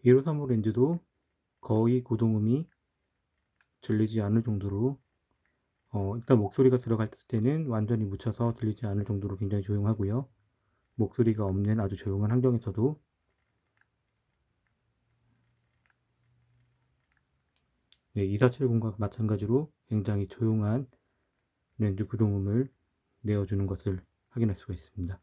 1535 렌즈도 거의 고동음이 들리지 않을 정도로 일단 목소리가 들어갈 때는 완전히 묻혀서 들리지 않을 정도로 굉장히 조용하고요. 목소리가 없는 아주 조용한 환경에서도 네, 2470과 마찬가지로 굉장히 조용한 렌즈 구동음을 내어주는 것을 확인할 수가 있습니다.